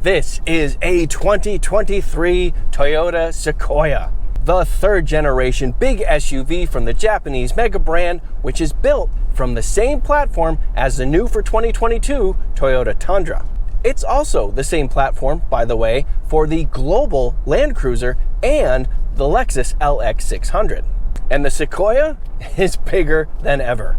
This is a 2023 Toyota Sequoia, the third generation big SUV from the Japanese mega brand, which is built from the same platform as the new for 2022 Toyota Tundra. It's also the same platform, by the way, for the global Land Cruiser and the Lexus LX600. And the Sequoia is bigger than ever.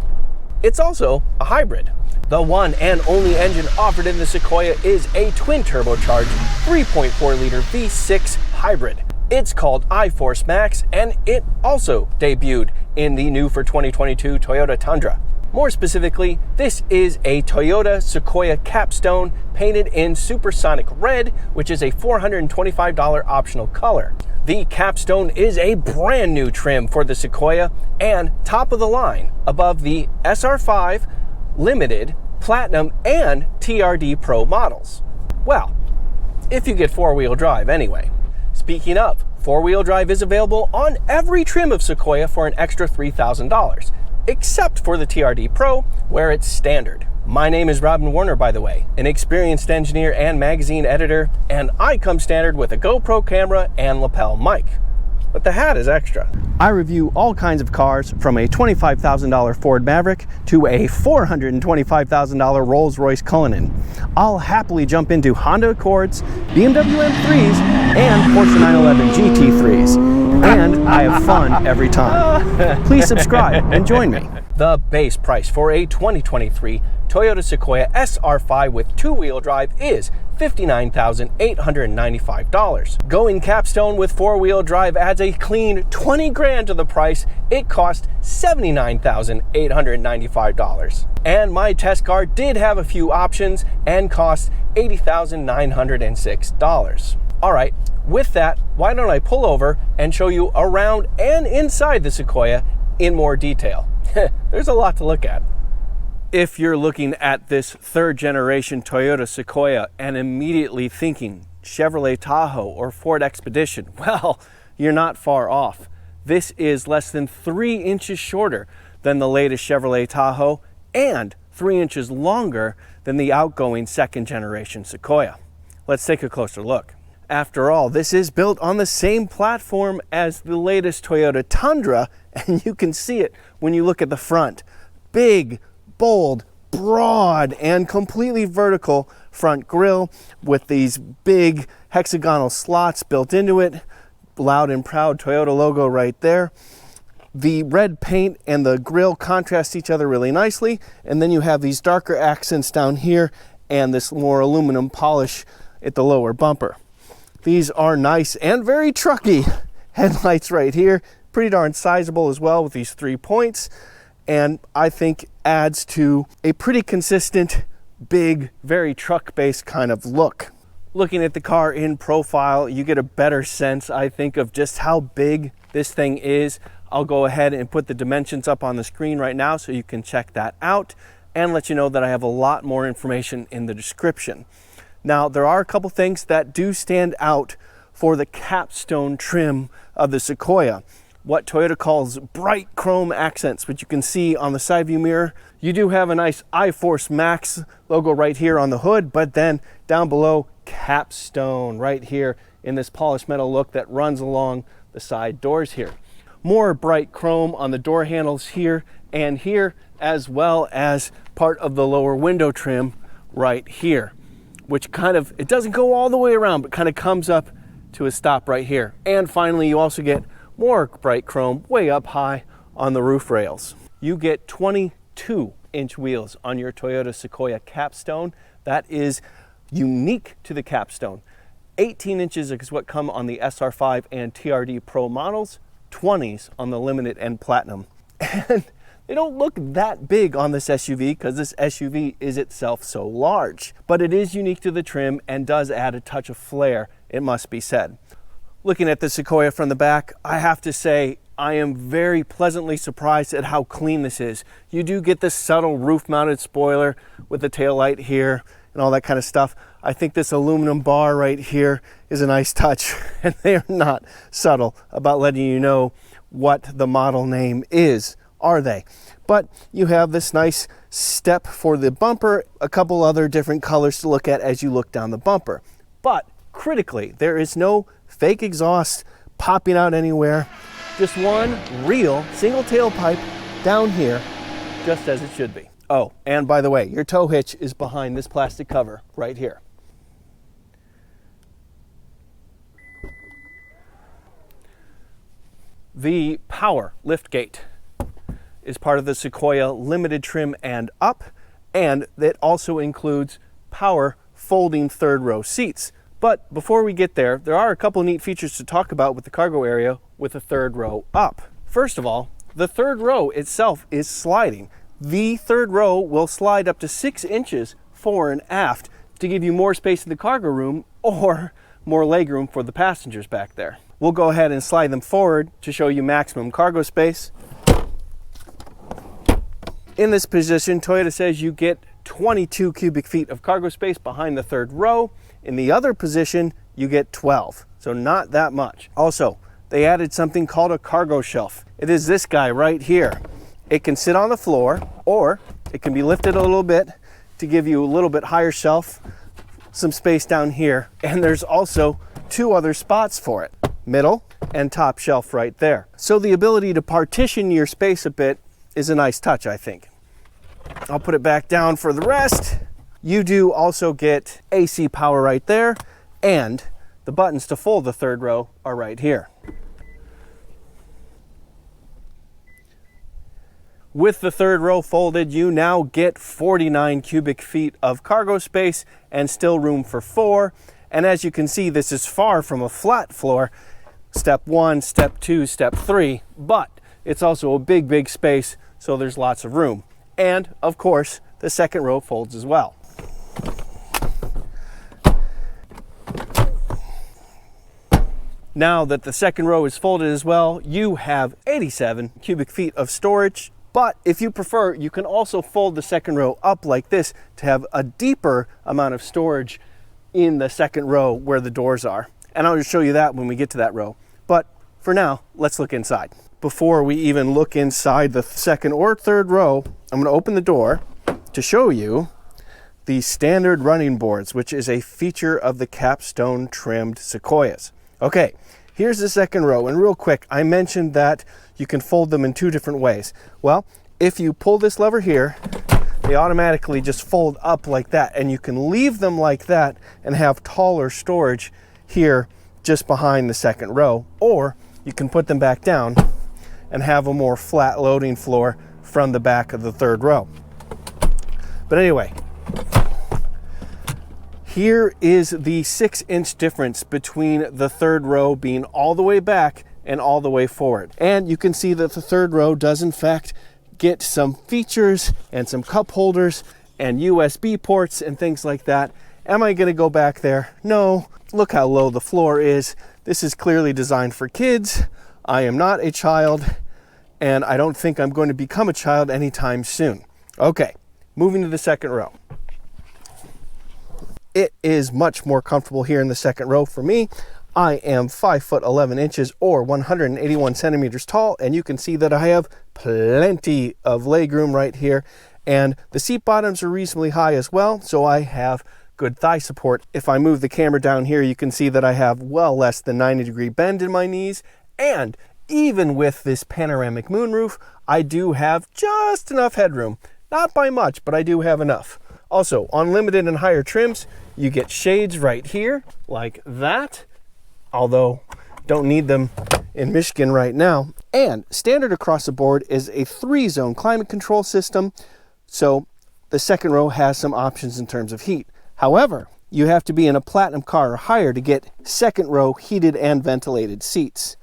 It's also a hybrid. The one and only engine offered in the Sequoia is a twin turbocharged 3.4 liter V6 hybrid. It's called iForce Max, and it also debuted in the new for 2022 Toyota Tundra. More specifically, this is a Toyota Sequoia Capstone painted in supersonic red, which is a $425 optional color. The Capstone is a brand new trim for the Sequoia and top of the line above the SR5, Limited, Platinum, and TRD Pro models. Well, if you get four-wheel drive anyway. Speaking of, four-wheel drive is available on every trim of Sequoia for an extra $3,000. Except for the TRD Pro, where it's standard. My name is Robin Warner, by the way, an experienced engineer and magazine editor, and I come standard with a GoPro camera and lapel mic. But the hat is extra. I review all kinds of cars, from a $25,000 Ford Maverick to a $425,000 Rolls-Royce Cullinan. I'll happily jump into Honda Accords, BMW M3s, and Porsche 911 GT3s. And I have fun every time. Please subscribe and join me. The base price for a 2023 Toyota Sequoia SR5 with two-wheel drive is $59,895. Going Capstone with four-wheel drive adds a clean 20 grand to the price. It cost $79,895. And my test car did have a few options and cost $80,906. All right, with that, why don't I pull over and show you around and inside the Sequoia in more detail. There's a lot to look at. If you're looking at this third generation Toyota Sequoia and immediately thinking Chevrolet Tahoe or Ford Expedition, well, you're not far off. This is less than 3 inches shorter than the latest Chevrolet Tahoe and 3 inches longer than the outgoing second generation Sequoia. Let's take a closer look. After all, this is built on the same platform as the latest Toyota Tundra, and you can see it when you look at the front. Big, bold, broad, and completely vertical front grille with these big hexagonal slots built into it. Loud and proud Toyota logo right there. The red paint and the grille contrast each other really nicely, and then you have these darker accents down here and this more aluminum polish at the lower bumper. These are nice and very trucky headlights right here. Pretty darn sizable as well with these 3 points, and I think adds to a pretty consistent, big, very truck-based kind of look. Looking at the car in profile, you get a better sense, I think, of just how big this thing is. I'll go ahead and put the dimensions up on the screen right now so you can check that out and let you know that I have a lot more information in the description. Now, there are a couple things that do stand out for the Capstone trim of the Sequoia. What Toyota calls bright chrome accents, which you can see on the side view mirror. You do have a nice iForce Max logo right here on the hood, but then down below, Capstone right here in this polished metal look that runs along the side doors here. More bright chrome on the door handles here and here, as well as part of the lower window trim right here, which kind of, it doesn't go all the way around, but kind of comes up to a stop right here. And finally, you also get more bright chrome way up high on the roof rails. You get 22-inch wheels on your Toyota Sequoia Capstone. That is unique to the Capstone. 18 inches is what come on the SR5 and TRD Pro models, 20s on the Limited and Platinum. And they don't look that big on this SUV because this SUV is itself so large. But it is unique to the trim and does add a touch of flair, it must be said. Looking at the Sequoia from the back, I have to say I am very pleasantly surprised at how clean this is. You do get this subtle roof-mounted spoiler with the taillight here and all that kind of stuff. I think this aluminum bar right here is a nice touch, and they are not subtle about letting you know what the model name is, are they? But you have this nice step for the bumper, a couple other different colors to look at as you look down the bumper. But critically, there is no fake exhaust popping out anywhere. Just one real single tailpipe down here, just as it should be. Oh, and by the way, your tow hitch is behind this plastic cover right here. The power lift gate is part of the Sequoia limited trim and up, and it also includes power folding third row seats. But before we get there, there are a couple neat features to talk about with the cargo area with the third row up. First of all, the third row itself is sliding. The third row will slide up to 6 inches fore and aft to give you more space in the cargo room or more legroom for the passengers back there. We'll go ahead and slide them forward to show you maximum cargo space. In this position, Toyota says you get 22 cubic feet of cargo space behind the third row. In the other position, you get 12, so not that much. Also, they added something called a cargo shelf. It is this guy right here. It can sit on the floor, or it can be lifted a little bit to give you a little bit higher shelf, some space down here, and there's also 2 other spots for it, middle and top shelf right there. So the ability to partition your space a bit is a nice touch, I think. I'll put it back down for the rest. You do also get AC power right there, and the buttons to fold the third row are right here. With the third row folded, you now get 49 cubic feet of cargo space and still room for 4. And as you can see, this is far from a flat floor. Step 1, step 2, step 3, but it's also a big space, so there's lots of room. And of course, the second row folds as well. Now that the second row is folded as well, you have 87 cubic feet of storage. But if you prefer, you can also fold the second row up like this to have a deeper amount of storage in the second row where the doors are. And I'll just show you that when we get to that row. But for now, let's look inside. Before we even look inside the second or third row, I'm going to open the door to show you the standard running boards, which is a feature of the Capstone trimmed Sequoias. Okay, here's the second row, and real quick, I mentioned that you can fold them in 2 different ways. Well, if you pull this lever here, they automatically just fold up like that, and you can leave them like that and have taller storage here just behind the second row, or you can put them back down and have a more flat loading floor from the back of the third row. But anyway, here is the 6-inch difference between the third row being all the way back and all the way forward. And you can see that the third row does in fact get some features and some cup holders and USB ports and things like that. Am I gonna go back there? No. Look how low the floor is. This is clearly designed for kids. I am not a child, and I don't think I'm going to become a child anytime soon. Okay, moving to the second row. It is much more comfortable here in the second row for me. I am 5 foot 11 inches or 181 centimeters tall, and you can see that I have plenty of legroom right here, and the seat bottoms are reasonably high as well, so I have good thigh support. If I move the camera down here, you can see that I have well less than 90-degree bend in my knees, and even with this panoramic moonroof, I do have just enough headroom. Not by much, but I do have enough. Also, on limited and higher trims, you get shades right here, like that, although don't need them in Michigan right now. And standard across the board is a 3-zone climate control system, so the second row has some options in terms of heat. However, you have to be in a platinum car or higher to get second row heated and ventilated seats.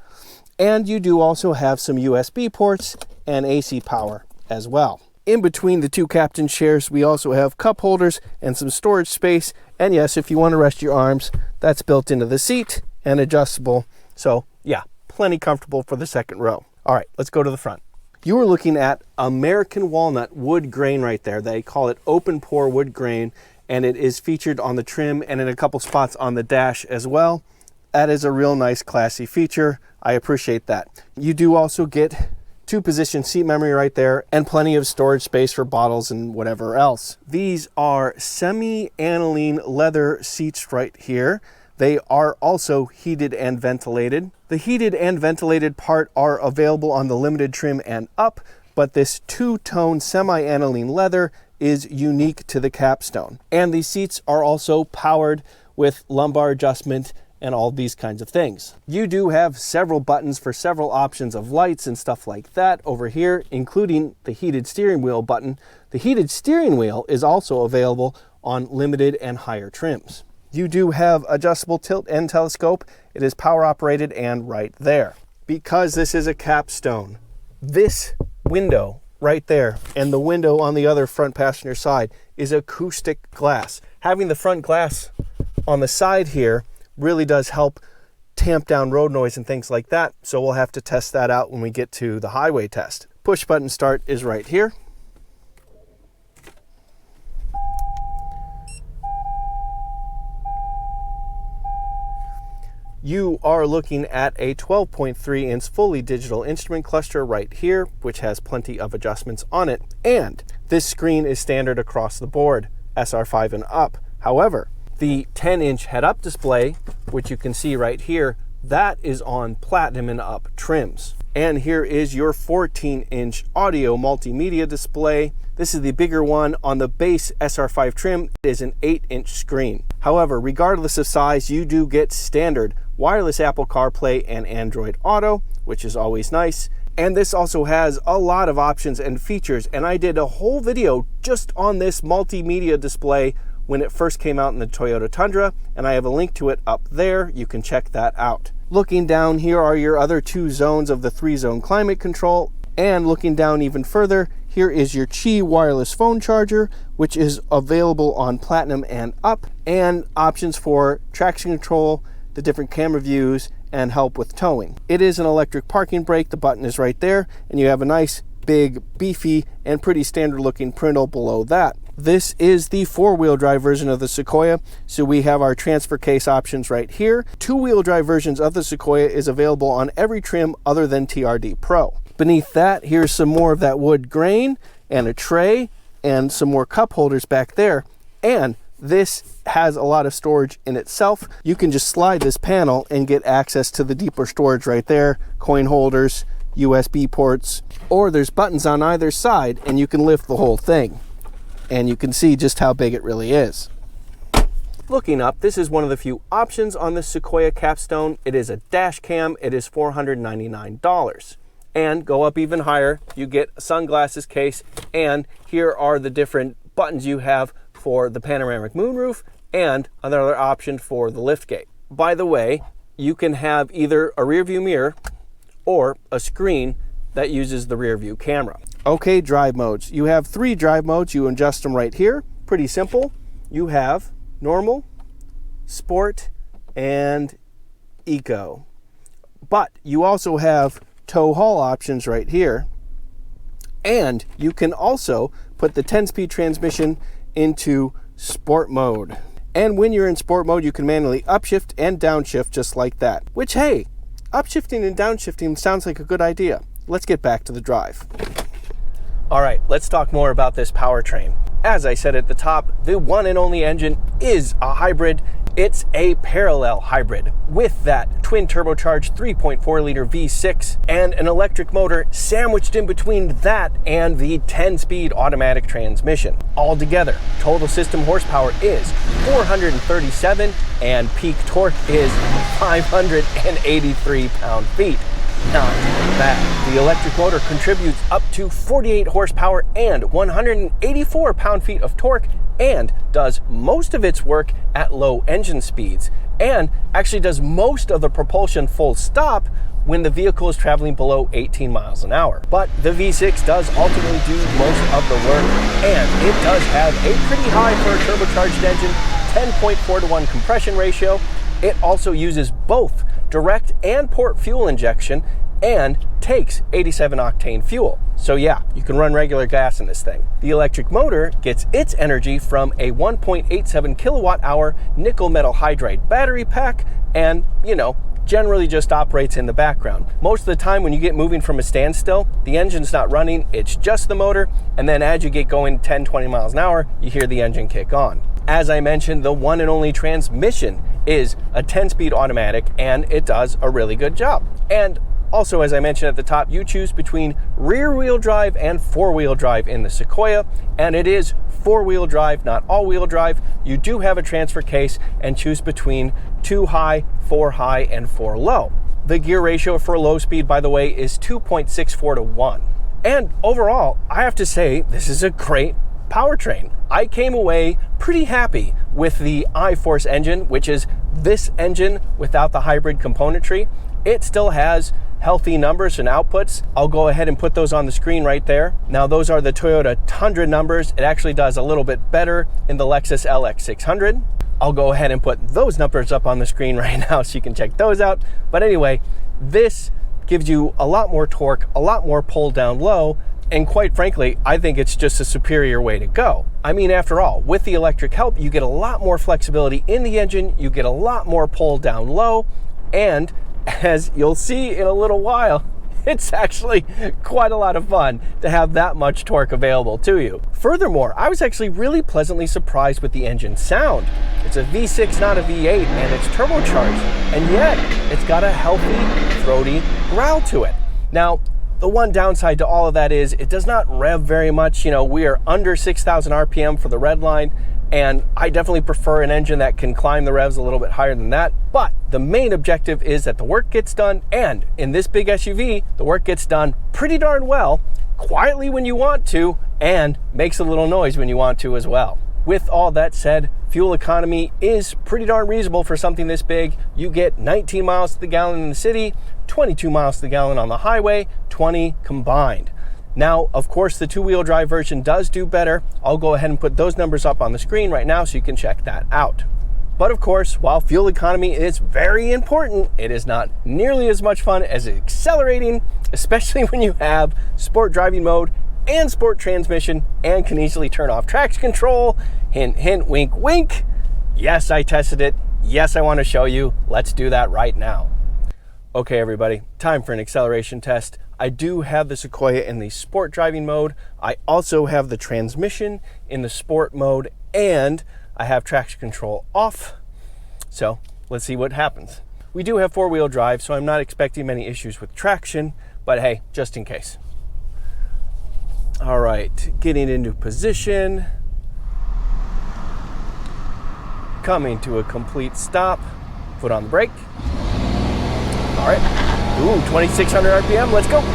And you do also have some USB ports and AC power as well. In between the 2 captain chairs, we also have cup holders and some storage space. And yes, if you want to rest your arms, that's built into the seat and adjustable. So yeah, plenty comfortable for the second row. All right, let's go to the front. You are looking at American walnut wood grain right there. They call it open pore wood grain, and it is featured on the trim and in a couple spots on the dash as well. That is a real nice classy feature. I appreciate that. You do also get 2-position seat memory right there, and plenty of storage space for bottles and whatever else. These are semi-aniline leather seats right here. They are also heated and ventilated. The heated and ventilated part are available on the limited trim and up, but this 2-tone semi-aniline leather is unique to the Capstone. And these seats are also powered with lumbar adjustment and all these kinds of things. You do have several buttons for several options of lights and stuff like that over here, including the heated steering wheel button. The heated steering wheel is also available on limited and higher trims. You do have adjustable tilt and telescope. It is power operated and right there. Because this is a Capstone, this window right there and the window on the other front passenger side is acoustic glass. Having the front glass on the side here really does help tamp down road noise and things like that. So we'll have to test that out when we get to the highway test. Push button start is right here. You are looking at a 12.3-inch fully digital instrument cluster right here, which has plenty of adjustments on it. And this screen is standard across the board, SR5 and up. However, the 10-inch head-up display, which you can see right here, that is on platinum and up trims. And here is your 14-inch audio multimedia display. This is the bigger one. On the base SR5 trim, it is an 8-inch screen. However, regardless of size, you do get standard wireless Apple CarPlay and Android Auto, which is always nice. And this also has a lot of options and features. And I did a whole video just on this multimedia display when it first came out in the Toyota Tundra, and I have a link to it up there. You can check that out. Looking down here are your other 2 zones of the 3-zone climate control, and looking down even further, here is your Qi wireless phone charger, which is available on platinum and up, and options for traction control, the different camera views, and help with towing. It is an electric parking brake. The button is right there, and you have a nice, big, beefy, and pretty standard looking printle below that. This is the 4-wheel drive version of the Sequoia, so we have our transfer case options right here. 2-wheel drive versions of the Sequoia is available on every trim other than TRD Pro. Beneath that, here's some more of that wood grain and a tray and some more cup holders back there. And this has a lot of storage in itself. You can just slide this panel and get access to the deeper storage right there, coin holders, USB ports, or there's buttons on either side and you can lift the whole thing. And you can see just how big it really is. Looking up, this is one of the few options on the Sequoia Capstone. It is a dash cam. It is $499. And go up even higher, you get a sunglasses case, and here are the different buttons you have for the panoramic moonroof and another option for the liftgate. By the way, you can have either a rear view mirror or a screen that uses the rear view camera. Okay, drive modes. You have 3 drive modes. You adjust them right here. Pretty simple. You have normal, sport, and eco. But you also have tow haul options right here. And you can also put the 10-speed transmission into sport mode. And when you're in sport mode, you can manually upshift and downshift just like that. Which, hey, upshifting and downshifting sounds like a good idea. Let's get back to the drive. All right, let's talk more about this powertrain. As I said at the top, the one and only engine is a hybrid. It's a parallel hybrid with that twin turbocharged 3.4-liter V6 and an electric motor sandwiched in between that and the 10-speed automatic transmission. Altogether, total system horsepower is 437 and peak torque is 583 pound-feet. Not bad. The electric motor contributes up to 48 horsepower and 184 pound-feet of torque and does most of its work at low engine speeds and actually does most of the propulsion full stop when the vehicle is traveling below 18 miles an hour. But the V6 does ultimately do most of the work, and it does have a pretty high for a turbocharged engine, 10.4-to-1 compression ratio. It also uses both direct and port fuel injection and takes 87 octane fuel. So yeah, you can run regular gas in this thing. The electric motor gets its energy from a 1.87 kilowatt hour nickel metal hydride battery pack, and you know, generally just operates in the background. Most of the time when you get moving from a standstill, the engine's not running, it's just the motor, and then as you get going 10, 20 miles an hour, you hear the engine kick on. As I mentioned, the one and only transmission is a 10-speed automatic, and it does a really good job. And also, as I mentioned at the top, you choose between rear-wheel drive and four-wheel drive in the Sequoia, and it is four-wheel drive, not all-wheel drive. You do have a transfer case and choose between 2 high, 4 high, and 4 low. The gear ratio for low speed, by the way, is 2.64 to 1. And overall, I have to say, this is a great powertrain. I came away pretty happy with the iForce engine, which is this engine without the hybrid componentry. It still has healthy numbers and outputs. I'll go ahead and put those on the screen right there. Now those are the Toyota Tundra numbers. It actually does a little bit better in the Lexus LX600. I'll go ahead and put those numbers up on the screen right now so you can check those out. But anyway, this gives you a lot more torque, a lot more pull down low, and quite frankly, I think it's just a superior way to go. I mean, after all, with the electric help, you get a lot more flexibility in the engine, you get a lot more pull down low, and as you'll see in a little while, it's actually quite a lot of fun to have that much torque available to you. Furthermore, I was actually really pleasantly surprised with the engine sound. It's a V6, not a V8, and it's turbocharged, and yet it's got a healthy, throaty growl to it. Now, the one downside to all of that is it does not rev very much. You know, we are under 6,000 RPM for the red line, and I definitely prefer an engine that can climb the revs a little bit higher than that. But the main objective is that the work gets done, and in this big SUV, the work gets done pretty darn well, quietly when you want to, and makes a little noise when you want to as well. With all that said, fuel economy is pretty darn reasonable for something this big. You get 19 miles to the gallon in the city, 22 miles to the gallon on the highway, 20 combined. Now, of course, the two-wheel drive version does do better. I'll go ahead and put those numbers up on the screen right now so you can check that out. But of course, while fuel economy is very important, it is not nearly as much fun as accelerating, especially when you have sport driving mode and sport transmission and can easily turn off traction control. Hint, hint, wink, wink. Yes, I tested it. Yes, I want to show you. Let's do that right now. Okay, everybody, time for an acceleration test. I do have the Sequoia in the sport driving mode. I also have the transmission in the sport mode, and I have traction control off. So let's see what happens. We do have four-wheel drive, so I'm not expecting many issues with traction, but hey, just in case. All right, getting into position. Coming to a complete stop. Foot on the brake. All right. Ooh, 2,600 RPM, let's go. Look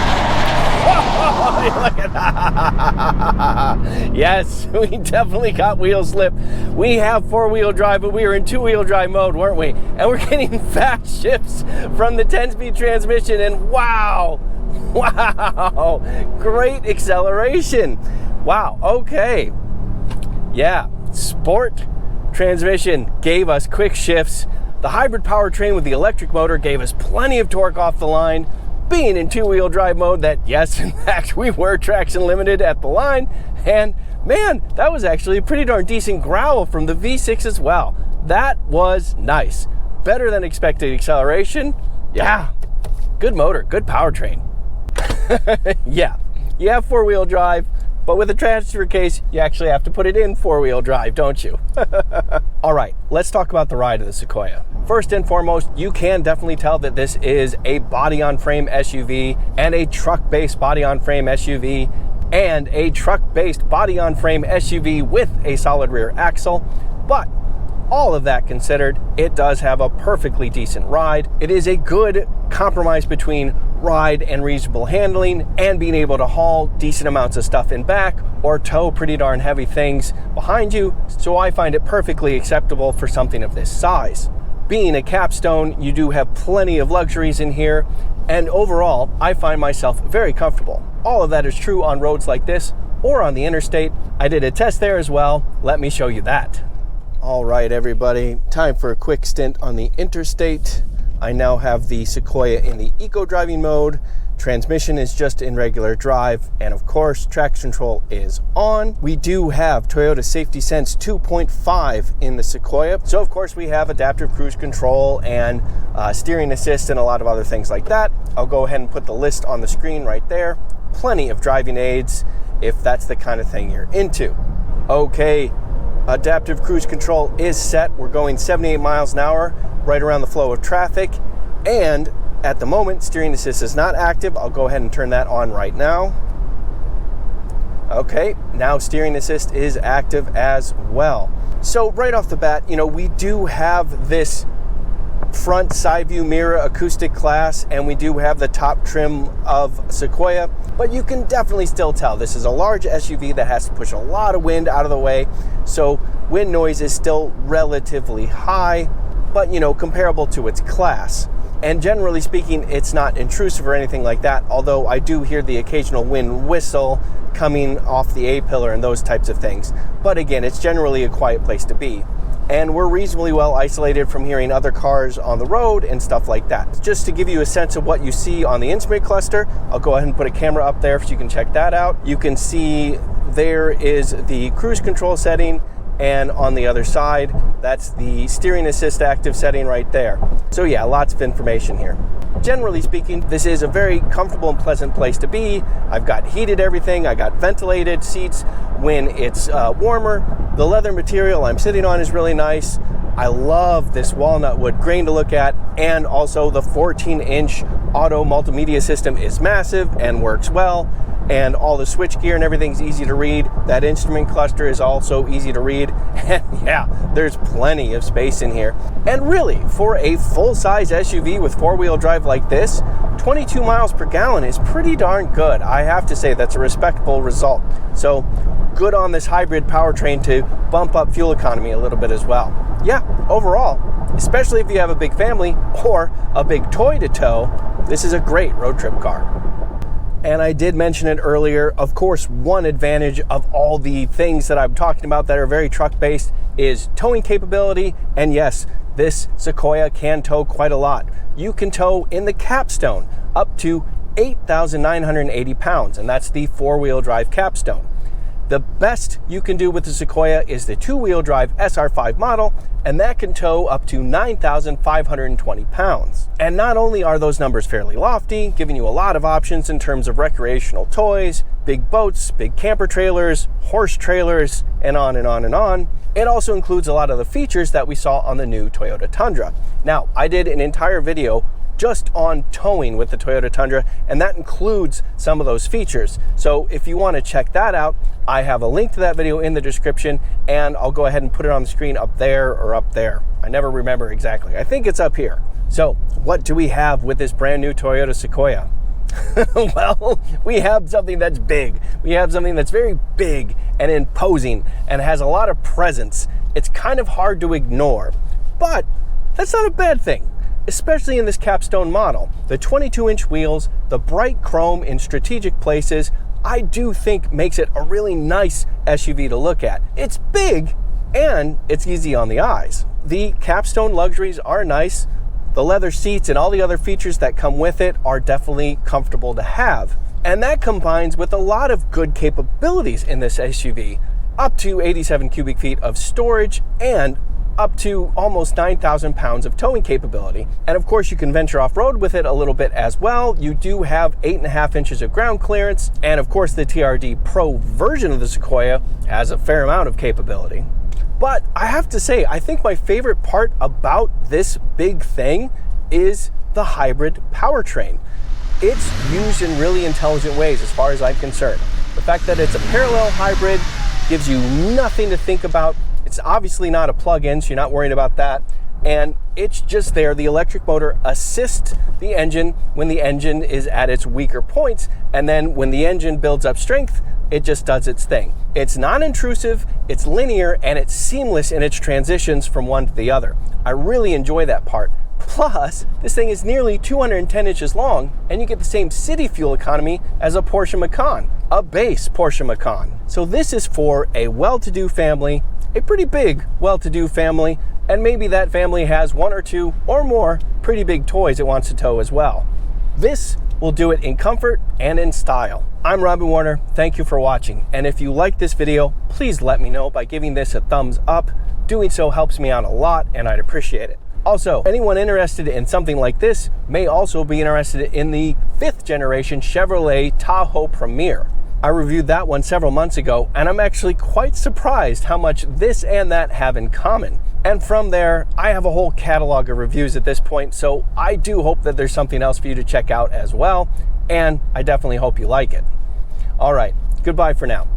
at that. Yes, we definitely got wheel slip. We have four-wheel drive, but we were in two-wheel drive mode, weren't we? And we're getting fast shifts from the 10-speed transmission, and wow, great acceleration. Wow, okay. Yeah, sport transmission gave us quick shifts. The hybrid powertrain with the electric motor gave us plenty of torque off the line. Being in two-wheel drive mode, that yes, in fact, we were traction limited at the line. And man, that was actually a pretty darn decent growl from the V6 as well. That was nice. Better than expected acceleration. Yeah, good motor, good powertrain. Yeah, you have four-wheel drive, but with a transfer case, you actually have to put it in four-wheel drive, don't you? All right, let's talk about the ride of the Sequoia. First and foremost, you can definitely tell that this is a body-on-frame SUV and a truck-based body-on-frame SUV and a truck-based body-on-frame SUV with a solid rear axle. But all of that considered, it does have a perfectly decent ride. It is a good compromise between ride and reasonable handling and being able to haul decent amounts of stuff in back or tow pretty darn heavy things behind you. So I find it perfectly acceptable for something of this size. Being a Capstone, you do have plenty of luxuries in here, and overall, I find myself very comfortable. All of that is true on roads like this or on the interstate. I did a test there as well. Let me show you that. All right, everybody, time for a quick stint on the interstate. I now have the Sequoia in the eco driving mode, Transmission is just in regular drive, and of course, traction control is on. We do have Toyota Safety Sense 2.5 in the Sequoia. So of course we have adaptive cruise control and steering assist and a lot of other things like that. I'll go ahead and put the list on the screen right there. Plenty of driving aids if that's the kind of thing you're into. Okay, adaptive cruise control is set. We're going 78 miles an hour, right around the flow of traffic. And at the moment, steering assist is not active. I'll go ahead and turn that on right now. Okay, now steering assist is active as well. So right off the bat, we do have this front side view mirror acoustic class, and we do have the top trim of Sequoia, but you can definitely still tell this is a large SUV that has to push a lot of wind out of the way. So wind noise is still relatively high, but comparable to its class. And generally speaking, it's not intrusive or anything like that, although I do hear the occasional wind whistle coming off the A-pillar and those types of things. But again, it's generally a quiet place to be. And we're reasonably well isolated from hearing other cars on the road and stuff like that. Just to give you a sense of what you see on the instrument cluster, I'll go ahead and put a camera up there so you can check that out. You can see there is the cruise control setting, and on the other side, that's the steering assist active setting right there. So yeah, lots of information here. Generally speaking, this is a very comfortable and pleasant place to be. I've got heated everything. I got ventilated seats when it's warmer. The leather material I'm sitting on is really nice. I love this walnut wood grain to look at, and also the 14-inch auto multimedia system is massive and works well. And all the switch gear and everything's easy to read. That instrument cluster is also easy to read. And yeah, there's plenty of space in here. And really, for a full-size SUV with four-wheel drive like this, 22 miles per gallon is pretty darn good. I have to say that's a respectable result. So good on this hybrid powertrain to bump up fuel economy a little bit as well. Yeah, overall, especially if you have a big family or a big toy to tow, this is a great road trip car. And I did mention it earlier, of course, one advantage of all the things that I'm talking about that are very truck-based is towing capability. And yes, this Sequoia can tow quite a lot. You can tow in the Capstone up to 8,980 pounds, and that's the four-wheel drive Capstone. The best you can do with the Sequoia is the two-wheel drive SR5 model, and that can tow up to 9,520 pounds. And not only are those numbers fairly lofty, giving you a lot of options in terms of recreational toys, big boats, big camper trailers, horse trailers, and on and on and on, it also includes a lot of the features that we saw on the new Toyota Tundra. Now, I did an entire video just on towing with the Toyota Tundra, and that includes some of those features. So if you want to check that out, I have a link to that video in the description, and I'll go ahead and put it on the screen up there or up there. I never remember exactly. I think it's up here. So what do we have with this brand new Toyota Sequoia? Well, we have something that's big. We have something that's very big and imposing and has a lot of presence. It's kind of hard to ignore, but that's not a bad thing, especially in this Capstone model. The 22-inch wheels, the bright chrome in strategic places, I do think makes it a really nice SUV to look at. It's big and it's easy on the eyes. The Capstone luxuries are nice. The leather seats and all the other features that come with it are definitely comfortable to have. And that combines with a lot of good capabilities in this SUV. Up to 87 cubic feet of storage and up to almost 9,000 pounds of towing capability. And of course, you can venture off-road with it a little bit as well. You do have 8.5 inches of ground clearance. And of course, the TRD Pro version of the Sequoia has a fair amount of capability. But I have to say, I think my favorite part about this big thing is the hybrid powertrain. It's used in really intelligent ways as far as I'm concerned. The fact that it's a parallel hybrid gives you nothing to think about. It's obviously not a plug-in, so you're not worried about that. And it's just there. The electric motor assists the engine when the engine is at its weaker points. And then when the engine builds up strength, it just does its thing. It's non-intrusive, it's linear, and it's seamless in its transitions from one to the other. I really enjoy that part. Plus, this thing is nearly 210 inches long, and you get the same city fuel economy as a Porsche Macan, a base Porsche Macan. So this is for a well-to-do family, a pretty big well-to-do family, and maybe that family has one or two or more pretty big toys it wants to tow as well. This will do it in comfort and in style. I'm Robin Warner. Thank you for watching. And if you like this video, please let me know by giving this a thumbs up. Doing so helps me out a lot, and I'd appreciate it. Also, anyone interested in something like this may also be interested in the 5th generation Chevrolet Tahoe Premier. I reviewed that one several months ago, and I'm actually quite surprised how much this and that have in common. And from there, I have a whole catalog of reviews at this point, so I do hope that there's something else for you to check out as well, and I definitely hope you like it. All right, goodbye for now.